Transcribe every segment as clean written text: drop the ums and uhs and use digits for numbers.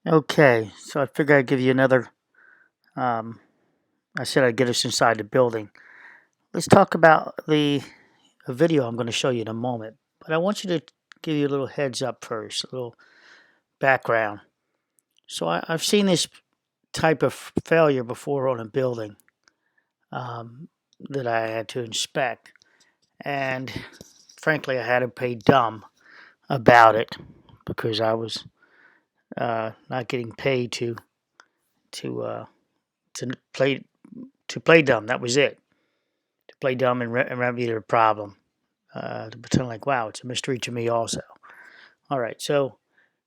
Okay, so I figured I'd give you another. Um, I said I'd get us inside the building. Let's talk about a video I'm going to show you in a moment. But I want you to give you a little heads up first, a little background. So I've seen this type of failure before on a building that I had to inspect, and frankly, I had to pay dumb about it because I was not getting paid to to play to play dumb. That was it. To play dumb and remedy the problem. To pretend like, wow, it's a mystery to me also. All right, so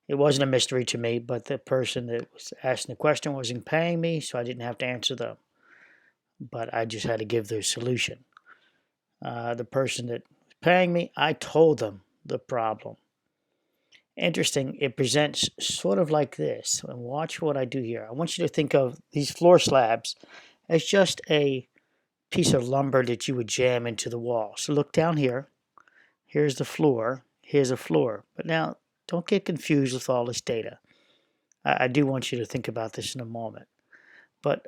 it wasn't a mystery to me, but the person that was asking the question wasn't paying me, so I didn't have to answer them. But I just had to give the solution. The person that was paying me, I told them the problem. Interesting, it presents sort of like this. And watch what I do here. I want you to think of these floor slabs as just a piece of lumber that you would jam into the wall. So look down here. Here's the floor. Here's a floor. But now, don't get confused with all this data. I do want you to think about this in a moment. But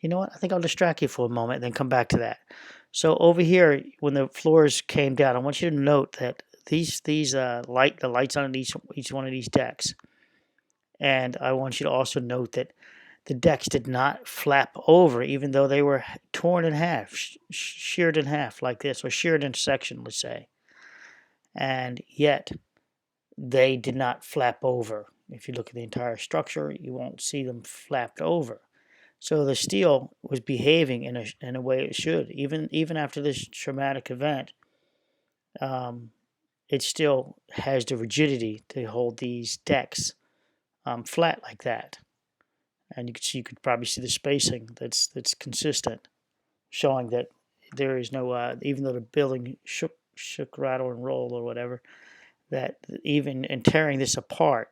you know what? I think I'll distract you for a moment and then come back to that. So over here, when the floors came down, I want you to note that the lights on each one of these decks, and I want you to also note that the decks did not flap over, even though they were torn in half, sheared in half like this, or sheared in section, let's say. And yet, they did not flap over. If you look at the entire structure, you won't see them flapped over. So the steel was behaving in a way it should. Even after this traumatic event, it still has the rigidity to hold these decks flat like that. And you could probably see the spacing that's consistent, showing that there is no even though the building shook, rattle, and roll or whatever, that even in tearing this apart,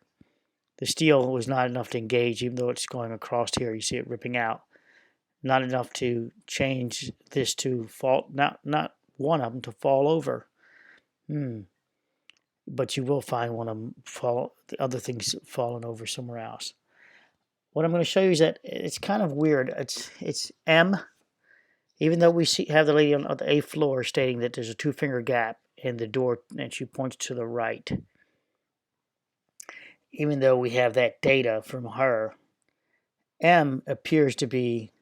the steel was not enough to engage, even though it's going across here. You see it ripping out. Not enough to change this to fall. Not one of them to fall over. But you will find one of them fall. The other things falling over somewhere else. What I'm going to show you is that it's kind of weird. It's M. Even though we have the lady on the 8th floor stating that there's a 2-finger gap in the door and she points to the right. Even though we have that data from her, M appears to be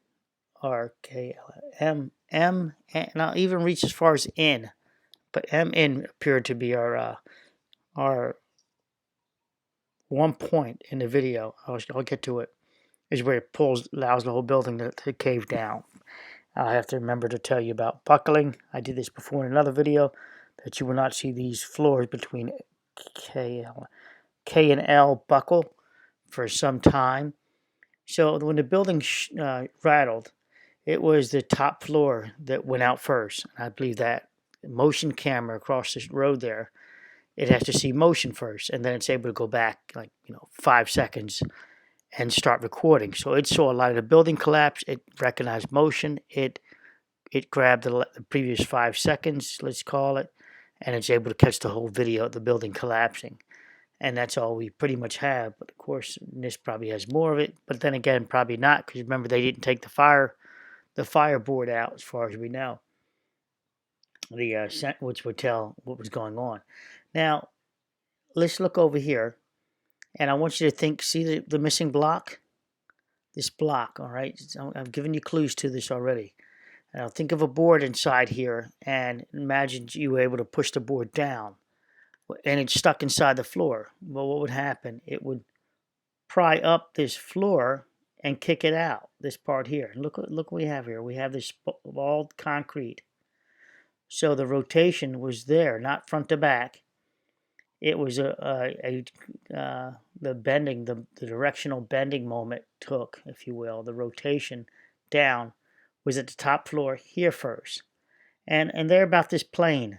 RKL. M, and I'll even reach as far as N, but MN appeared to be our one point in the video. I'll get to it. Is where it allows the whole building to cave down. I have to remember to tell you about buckling. I did this before in another video, that you will not see these floors between K and L buckle for some time. So when the building rattled, it was the top floor that went out first. And I believe that motion camera across this road there, it has to see motion first, and then it's able to go back 5 seconds and start recording. So it saw a lot of the building collapse. It recognized motion. It grabbed the previous 5 seconds, let's call it, and it's able to catch the whole video of the building collapsing. And that's all we pretty much have. But of course, this probably has more of it. But then again, probably not, because remember, they didn't take the fireboard out, as far as we know, which would tell what was going on. Now, let's look over here, and I want you to think, see the missing block? This block, all right? I've given you clues to this already. Now, think of a board inside here, and imagine you were able to push the board down, and it's stuck inside the floor. Well, what would happen? It would pry up this floor and kick it out, this part here. Look what we have here. We have this bald concrete. So the rotation was there, not front to back. It was the bending, the directional bending moment took, if you will, the rotation down was at the top floor here first. And they're about this plane.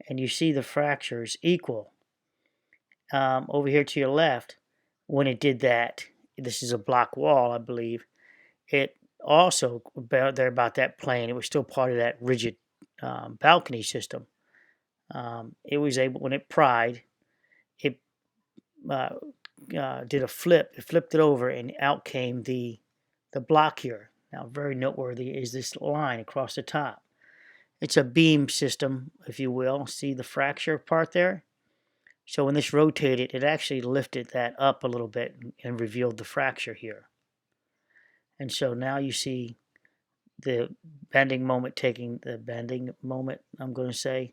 And you see the fractures equal. Over here to your left, when it did that, this is a block wall, I believe, it also, they're about that plane. It was still part of that rigid balcony system. It was able, when it pried, it did a flip. It flipped it over, and out came the block here. Now, very noteworthy is this line across the top. It's a beam system, if you will. See the fracture part there? So when this rotated, it actually lifted that up a little bit and revealed the fracture here. And so now you see the bending moment taking the bending moment, I'm going to say.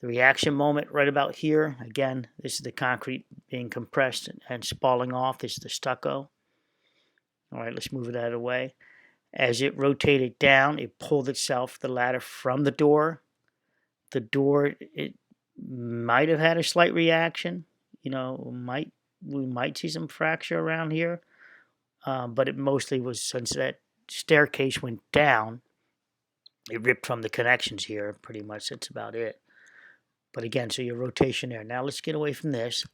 The reaction moment right about here. Again, this is the concrete being compressed and spalling off. This is the stucco. All right, let's move that out of the way. As it rotated down, it pulled itself, the ladder, from the door. The door, it might have had a slight reaction. You know, we might see some fracture around here. But it mostly was, since that staircase went down, it ripped from the connections here. Pretty much, that's about it. But again, so your rotation there. Now let's get away from this.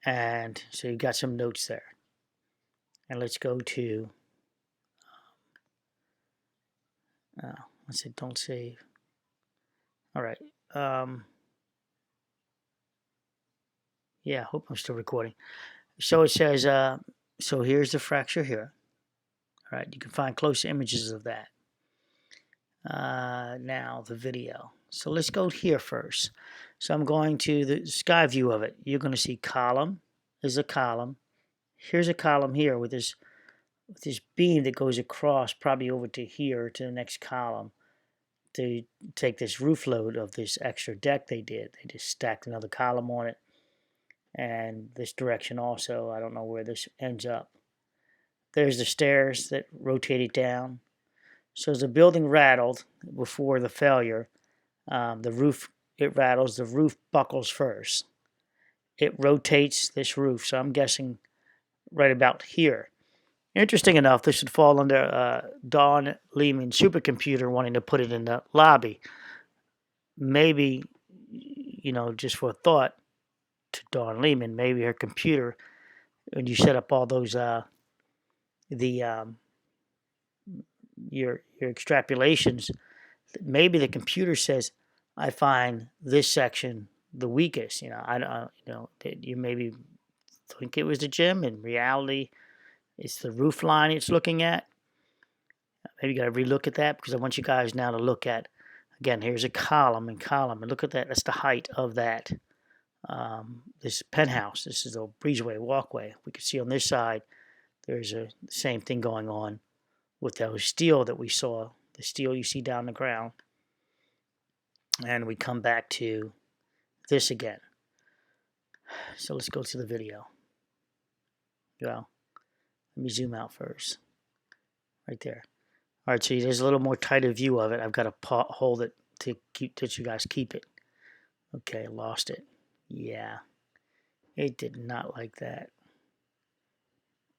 And so you've got some notes there. And let's go to, I said don't save. All right. Yeah, hope I'm still recording. So it says, so here's the fracture here. All right, you can find close images of that. Now the video. So let's go here first. So I'm going to the sky view of it. You're going to see column. There's a column. Here's a column here with this beam that goes across, probably over to here to the next column, to take this roof load of this extra deck they did. They just stacked another column on it. And this direction also, I don't know where this ends up. There's the stairs that rotated down. So as the building rattled before the failure, the roof, it rattles, the roof buckles first. It rotates this roof, so I'm guessing right about here. Interesting enough, this would fall under Don Lehman supercomputer wanting to put it in the lobby. Maybe, you know, just for a thought to Don Lehman, maybe her computer, when you set up all those, your extrapolations, maybe the computer says, I find this section the weakest. You know, I don't, you know, you maybe think it was the gym. In reality, it's the roof line it's looking at. Maybe you got to relook at that, because I want you guys now to look at, again, here's a column and column, and look at that. That's the height of that, this penthouse. This is the breezeway walkway. We can see on this side, there's a same thing going on with those steel that we saw, the steel you see down the ground. And we come back to this again. So let's go to the video. Well, let me zoom out first. Right there. All right, so there's a little more tighter view of it. I've got to hold it to keep, that you guys keep it. Okay, lost it. Yeah, it did not like that.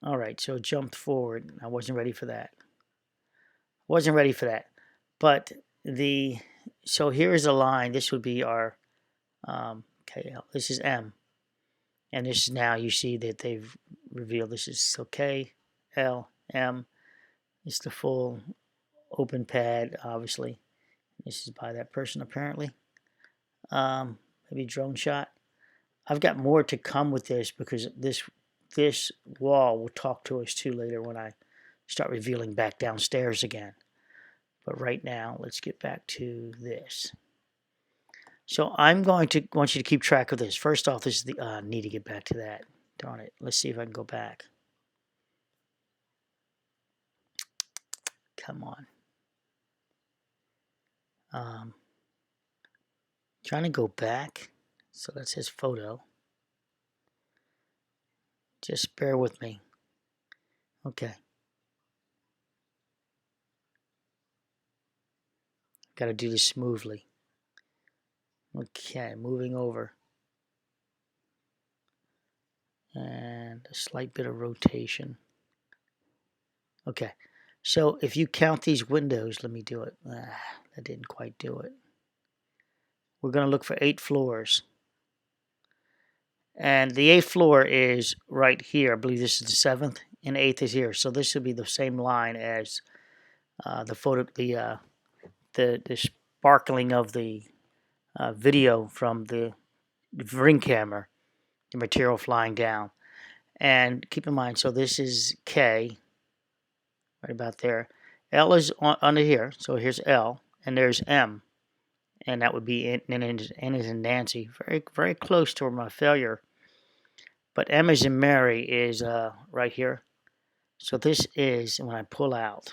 All right, so it jumped forward. I wasn't ready for that. Wasn't ready for that. But so here is a line. This would be our, okay, this is M. And this is, now you see that they've revealed this is K, L, M. It's the full open pad, obviously. This is by that person, apparently. Maybe drone shot. I've got more to come with this, because this wall will talk to us too later when I start revealing back downstairs again. But right now, let's get back to this. So I'm going to want you to keep track of this. First off, this is the, I need to get back to that. Darn it. Let's see if I can go back. Come on. Trying to go back. So that's his photo. Just bear with me. Okay. Got to do this smoothly. Okay, moving over. And a slight bit of rotation. Okay, so if you count these windows, let me do it. That didn't quite do it. We're going to look for 8 floors. And the 8th floor is right here. I believe this is the 7th, and 8th is here. So this would be the same line as the photo, the sparkling of the video from the ring camera, the material flying down. And keep in mind, so this is K, right about there. L is under here, so here's L, and there's M, and that would be N is in Nancy, very, very close to my failure. But M is in Mary is right here. So this is, when I pull out,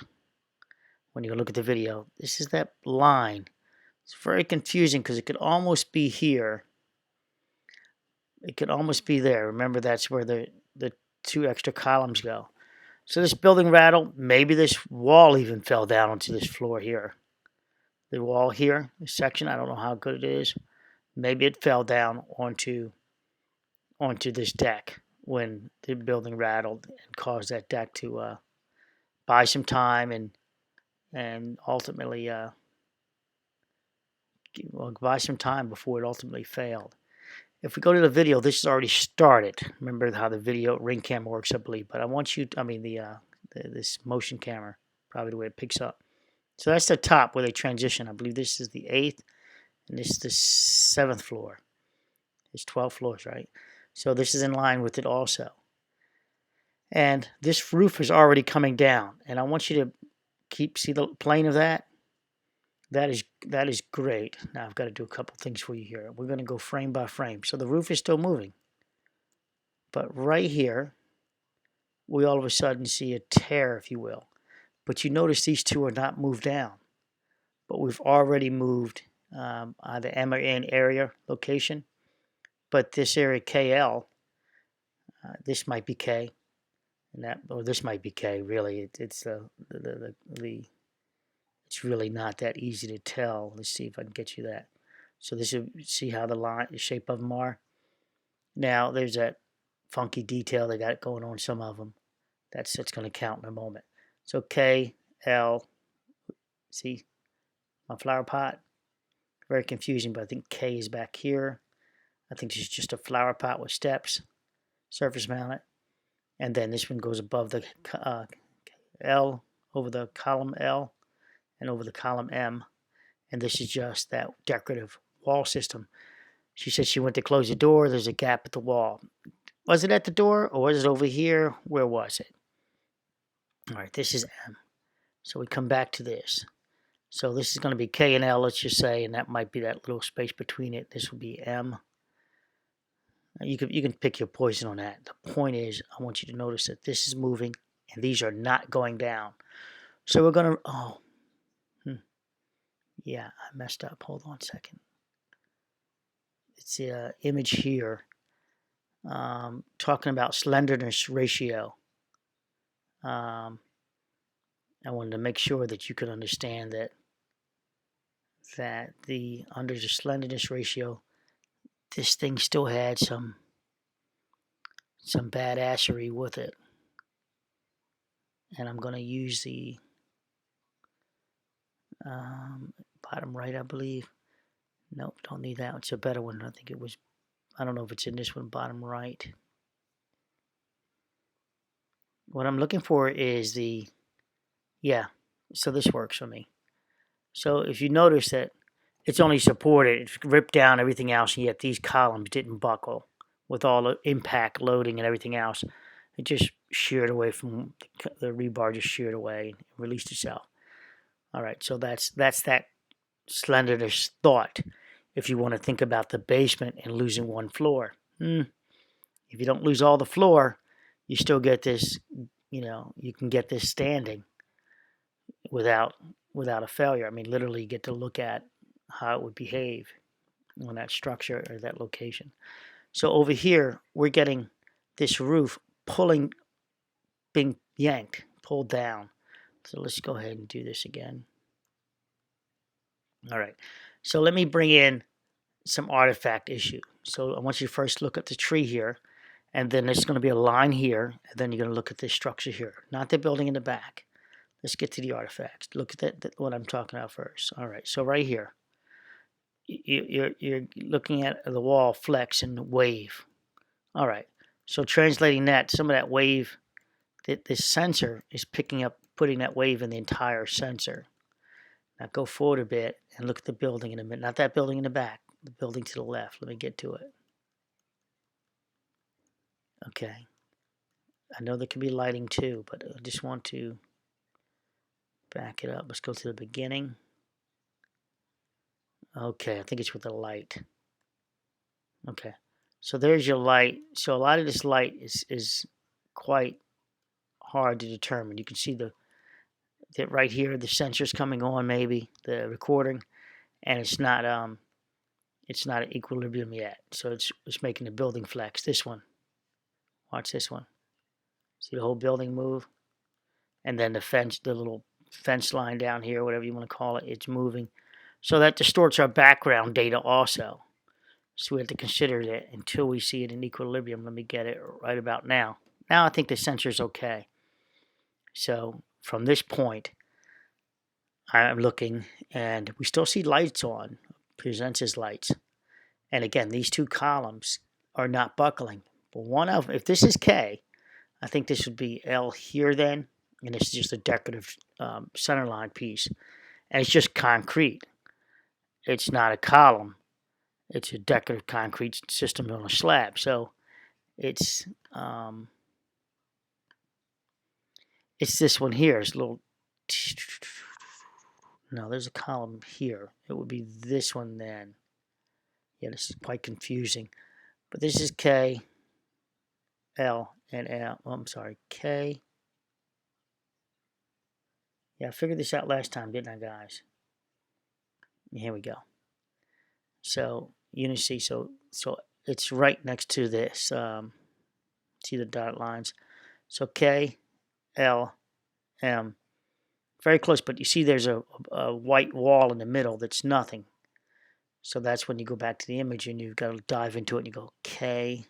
when you look at the video, this is that line. It's very confusing because it could almost be here. It could almost be there. Remember, that's where the 2 extra columns go. So this building rattle, maybe this wall even fell down onto this floor here. The wall here, this section, I don't know how good it is. Maybe it fell down onto this deck when the building rattled and caused that deck to buy some time and ultimately buy some time before it ultimately failed. If we go to the video, this has already started. Remember how the video ring camera works, I believe. But I want you, this motion camera, probably the way it picks up. So that's the top where they transition. I believe this is the 8th, and this is the 7th floor. There's 12 floors, right? So this is in line with it also. And this roof is already coming down. And I want you to see the plane of that? That is great. Now I've got to do a couple things for you here. We're going to go frame by frame. So the roof is still moving. But right here, we all of a sudden see a tear, if you will. But you notice these two are not moved down. But we've already moved either M or N area location. But this area KL, this might be K, and that, or this might be K. Really, it's really not that easy to tell. Let's see if I can get you that. So this is, see how the shape of them are. Now there's that funky detail they got going on. Some of them. That's going to count in a moment. So K, L. See my flower pot. Very confusing, but I think K is back here. I think this is just a flower pot with steps, surface mounted. And then this one goes above the L, over the column L, and over the column M. And this is just that decorative wall system. She said she went to close the door. There's a gap at the wall. Was it at the door or was it over here? Where was it? All right, this is M. So we come back to this. So this is going to be K and L, let's just say, and that might be that little space between it. This will be M. You can pick your poison on that. The point is, I want you to notice that this is moving, and these are not going down. So we're going to, yeah, I messed up. Hold on a second. It's the image here talking about slenderness ratio. I wanted to make sure that you could understand that under the slenderness ratio, this thing still had some badassery with it. And I'm going to use the bottom right, I believe. Nope, don't need that. It's a better one. I think it was, I don't know if it's in this one, bottom right. What I'm looking for is so this works for me. So if you notice that it's only supported, it's ripped down everything else, and yet these columns didn't buckle with all the impact loading and everything else. It just sheared away from the rebar, just sheared away and released itself. All right, so that's that slenderness thought. If you want to think about the basement and losing one floor, if you don't lose all the floor, you still get this. You can get this standing without a failure. I mean, literally, you get to look at how it would behave on that structure or that location. So over here, we're getting this roof being yanked, pulled down. So let's go ahead and do this again. All right. So let me bring in some artifact issue. So I want you to first look at the tree here, and then there's going to be a line here, and then you're going to look at this structure here, not the building in the back. Let's get to the artifacts. Look at what I'm talking about first. All right. So right here, you're looking at the wall flex and wave. All right. So translating that, some of that wave, this sensor is picking up, putting that wave in the entire sensor. Now go forward a bit and look at the building in a minute. Not that building in the back, the building to the left. Let me get to it. Okay. I know there can be lighting too, but I just want to back it up. Let's go to the beginning. Okay, I think it's with the light. Okay, so there's your light. So a lot of this light is quite hard to determine. You can see that right here, the sensor's coming on, maybe the recording, and it's not at equilibrium yet. So it's making the building flex. This one, watch this one. See the whole building move, and then the fence, the little fence line down here, whatever you want to call it, it's moving. So that distorts our background data also. So we have to consider that until we see it in equilibrium. Let me get it right about now. Now I think the sensor's okay. So from this point, I'm looking, and we still see lights on, presents as lights. And again, these two columns are not buckling. But one of, if this is K, I think this would be L here then, and this is just a decorative centerline piece. And it's just concrete. It's not a column. It's a decorative concrete system on a slab. So it's this one here. It's a little. No, there's a column here. It would be this one then. Yeah, this is quite confusing. But this is K, L, and L. Oh, I'm sorry, K. Yeah, I figured this out last time, didn't I, guys? Here we go. So you see, so it's right next to this. See the dotted lines. So K, L, M. Very close, but you see there's a white wall in the middle that's nothing. So that's when you go back to the image and you've got to dive into it and you go, K.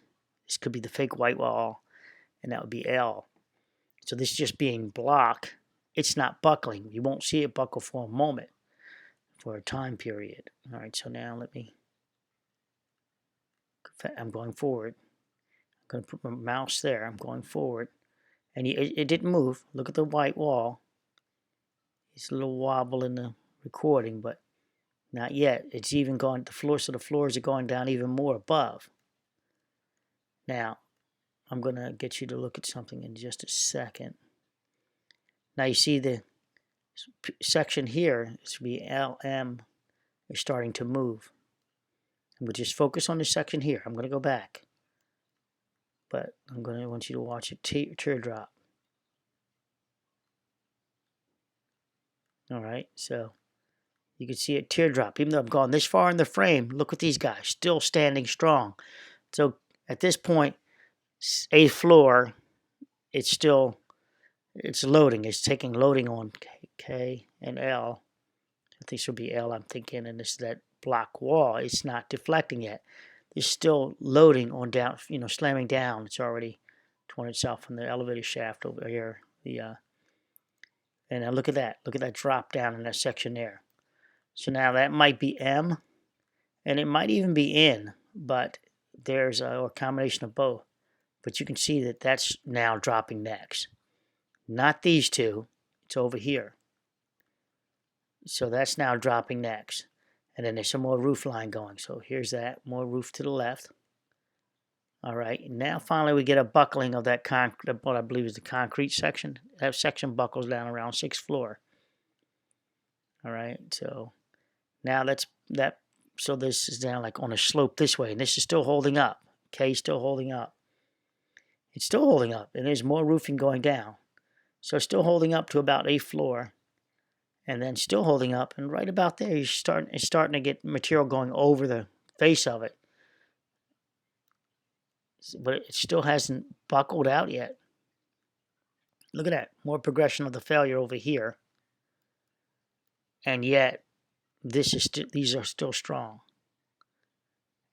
This could be the fake white wall, and that would be L. So this is just being block. It's not buckling. You won't see it buckle for a moment, for a time period. All right, so now I'm going forward. I'm going to put my mouse there. I'm going forward. And it didn't move. Look at the white wall. It's a little wobble in the recording, but not yet. It's even gone, the floors are going down even more above. Now, I'm going to get you to look at something in just a second. Now you see the section here, this would be LM, is starting to move. I'm going to just focus on this section here. I'm going to go back. But I'm going to want you to watch a teardrop. All right, so you can see a teardrop. Even though I've gone this far in the frame, look at these guys, still standing strong. So at this point, 8th floor, it's loading. It's taking loading on K and L. I think this would be L, I'm thinking, and this is that block wall. It's not deflecting yet. It's still loading on down, slamming down. It's already torn itself from the elevator shaft over here. And now look at that. Look at that drop down in that section there. So now that might be M, and it might even be N, but there's a combination of both. But you can see that that's now dropping next. Not these two. It's over here. So that's now dropping next. And then there's some more roof line going. So here's that. More roof to the left. All right. Now finally we get a buckling of that what I believe is the concrete section. That section buckles down around 6th floor. All right. So now so this is down like on a slope this way. And this is still holding up. K still holding up. It's still holding up. And there's more roofing going down. So still holding up to about 8th floor. And then still holding up. And right about there, it's starting to get material going over the face of it. But it still hasn't buckled out yet. Look at that. More progression of the failure over here. And yet, these are still strong.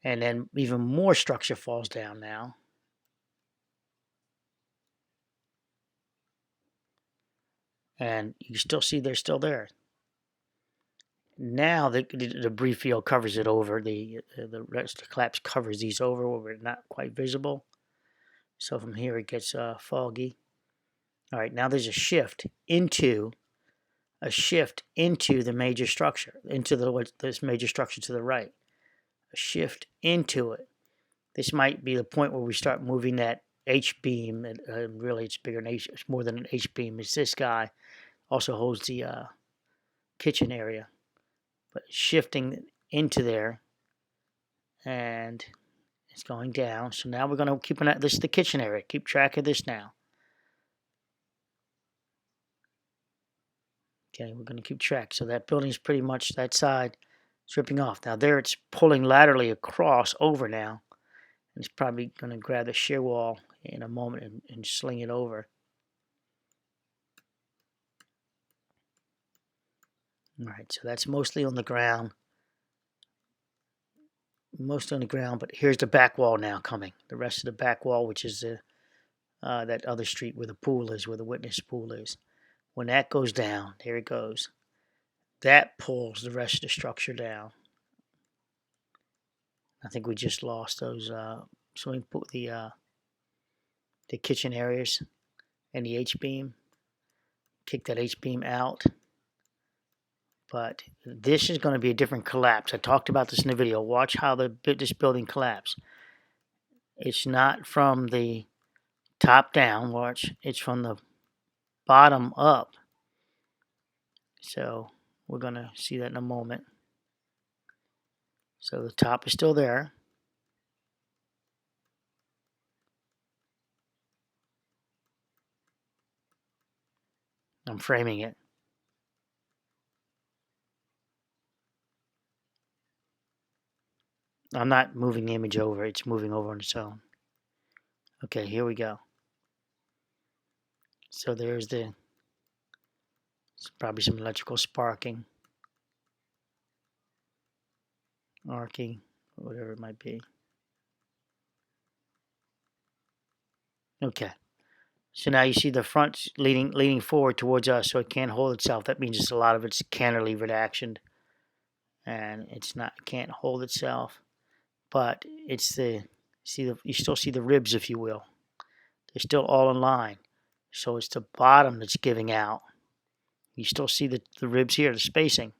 And then even more structure falls down now. And you still see they're still there. Now the debris field covers it over. The rest of the collapse covers these over where we're not quite visible. So from here it gets foggy. All right, now there's a shift into the major structure, into this major structure to the right. A shift into it. This might be the point where we start moving that H-beam, really it's bigger than H, it's more than an H-beam. It's this guy, also holds the kitchen area, but shifting into there, and it's going down. So now we're going to keep an eye. This is the kitchen area. Keep track of this now. Okay, we're going to keep track. So that building is pretty much that side stripping off. Now there it's pulling laterally across over now. And it's probably going to grab the shear wall in a moment and sling it over. All right, so that's mostly on the ground. Mostly on the ground, but here's the back wall now coming. The rest of the back wall, which is that other street where the pool is, where the witness pool is. When that goes down, there it goes. That pulls the rest of the structure down. I think we just lost those swimming pool, the kitchen areas, and the H-beam. Kick that H-beam out. But this is going to be a different collapse. I talked about this in the video. Watch how this building collapses. It's not from the top down. Watch. It's from the bottom up. So we're going to see that in a moment. So the top is still there. I'm framing it. I'm not moving the image over. It's moving over on its own. Okay, here we go. So there's probably some electrical sparking, arcing, whatever it might be. Okay. So now you see the front leaning forward towards us, so it can't hold itself. That means a lot of it's cantilevered actioned, and can't hold itself. But it's you still see the ribs, if you will. They're still all in line. So it's the bottom that's giving out. You still see the ribs here, the spacing.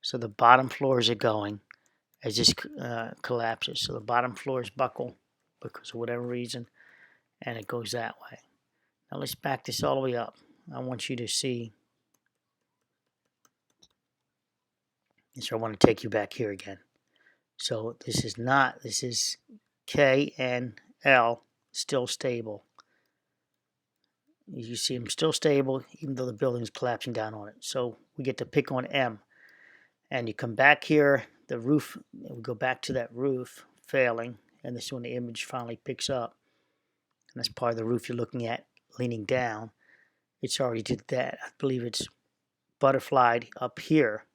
So the bottom floors are going as this collapses. So the bottom floors buckle because of whatever reason, and it goes that way. Now let's back this all the way up. I want you to see. So I want to take you back here again. So this is K and L still stable. You see them still stable even though the building's collapsing down on it. So we get to pick on M. And you come back here, the roof, we go back to that roof failing, and this is when the image finally picks up. And that's part of the roof you're looking at leaning down. It's already did that. I believe it's butterflied up here.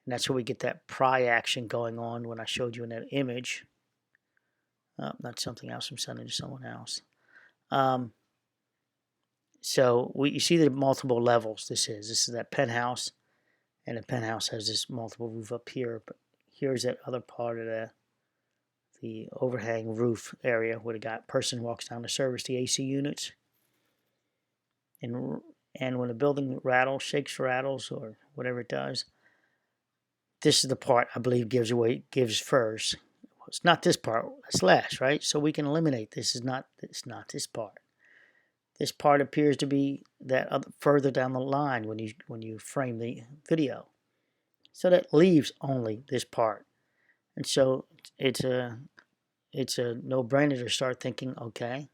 And that's where we get that pry action going on when I showed you in that image. Oh, that's something else I'm sending to someone else. So you see the multiple levels this is. This is that penthouse. And the penthouse has this multiple roof up here. But here's that other part of the overhang roof area where the person walks down to service the AC units. And when the building rattles, or whatever it does, this is the part I believe gives first. It's not this part, it's last, right? So we can eliminate this. It's not this part. This part appears to be that further down the line when you frame the video. So that leaves only this part. And so it's a no-brainer to start thinking, okay,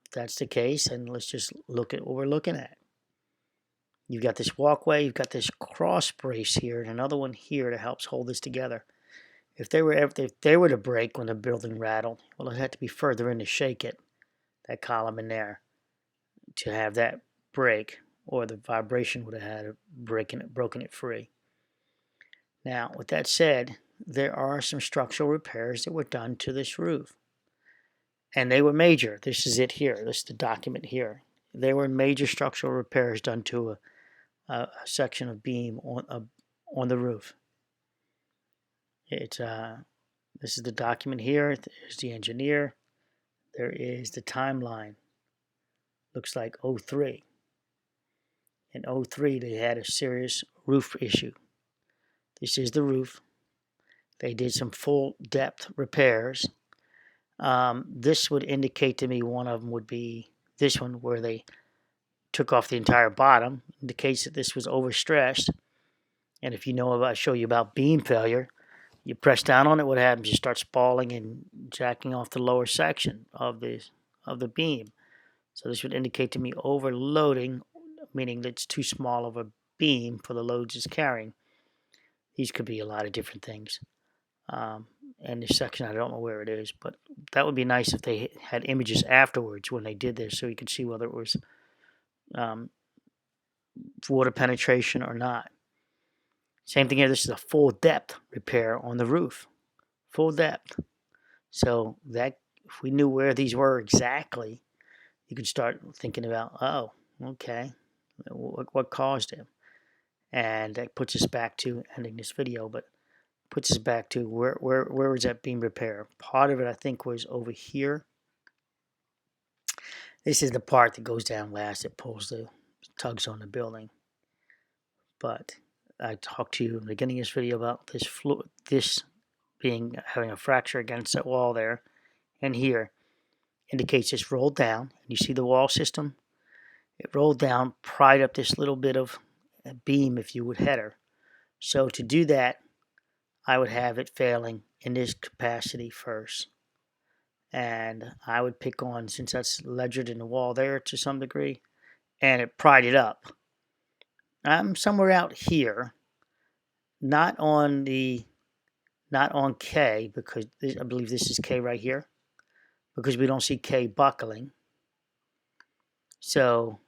if that's the case, and let's just look at what we're looking at. You've got this walkway, you've got this cross brace here, and another one here that helps hold this together. If they were to break when the building rattled, well, it had to be further in to shake it, that column in there, to have that break, or the vibration would have had it broken it free. Now, with that said, there are some structural repairs that were done to this roof, and they were major. This is it here. This is the document here. There were major structural repairs done to a section of beam on the roof. This is the document here. There's the engineer. There is the timeline. Looks like 03. In 03, they had a serious roof issue. This is the roof. They did some full depth repairs. This would indicate to me one of them would be this one where they took off the entire bottom, indicates that this was overstressed. And if you know about, I show you about beam failure, you press down on it, what happens? You start spalling and jacking off the lower section of the beam. So this would indicate to me overloading, meaning that it's too small of a beam for the loads it's carrying. These could be a lot of different things. And this section, I don't know where it is, but that would be nice if they had images afterwards when they did this, so you could see whether it was water penetration or not. Same thing here. This is a full depth repair on the roof, full depth. So that if we knew where these were exactly, you could start thinking about, oh, okay, what caused it? And that puts us back to ending this video, but puts us back to where was that beam repair? Part of it, I think, was over here. This is the part that goes down last. It pulls the tugs on the building. But I talked to you in the beginning of this video about this having a fracture against that wall there, and here indicates it's rolled down. You see the wall system? It rolled down, pried up this little bit of a beam, if you would, header. So to do that, I would have it failing in this capacity first. And I would pick on, since that's ledgered in the wall there to some degree, and it pried it up. I'm somewhere out here, not on K, because I believe this is K right here, because we don't see K buckling. So,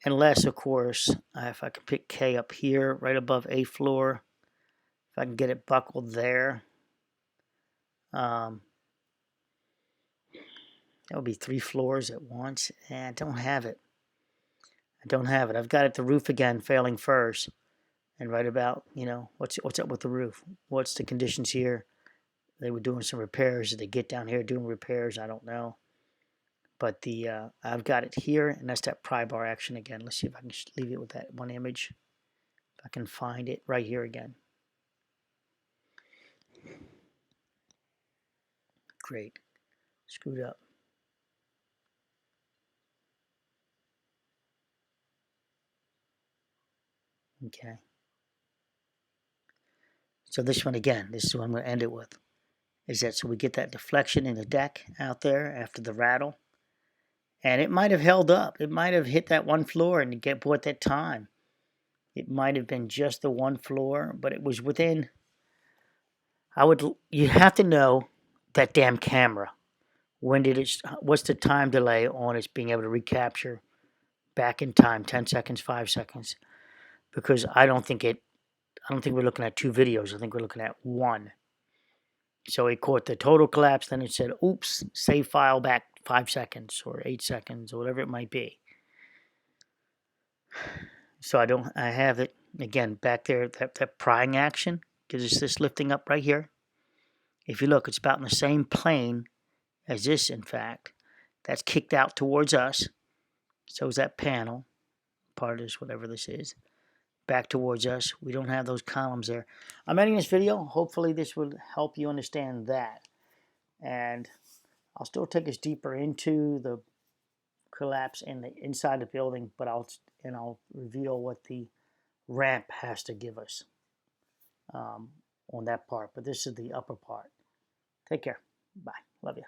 unless, of course, if I can pick K up here, right above A floor, if I can get it buckled there, that would be 3 floors at once, and I don't have it. I've got it the roof again, failing first, and right about, what's up with the roof? What's the conditions here? They were doing some repairs. Did they get down here doing repairs? I don't know. But I've got it here, and that's that pry bar action again. Let's see if I can just leave it with that one image. If I can find it right here again. Great. Screwed up. Okay. So this one again, this is what I'm going to end it with. Is that so we get that deflection in the deck out there after the rattle. And it might have held up. It might have hit that one floor and bought that time. It might have been just the one floor, but it was within. You have to know that damn camera. What's the time delay on its being able to recapture back in time, 10 seconds, 5 seconds? Because I don't think we're looking at 2 videos. I think we're looking at 1. So it caught the total collapse, then it said, oops, save file back 5 seconds or 8 seconds or whatever it might be. So I have it, again, back there, that prying action gives us this lifting up right here. If you look, it's about in the same plane as this, in fact. That's kicked out towards us. So is that panel, part of this, whatever this is, back towards us. We don't have those columns there. I'm ending this video. Hopefully this will help you understand that. And I'll still take us deeper into the collapse in the inside the building, but I'll reveal what the ramp has to give us on that part. But this is the upper part. Take care. Bye. Love you.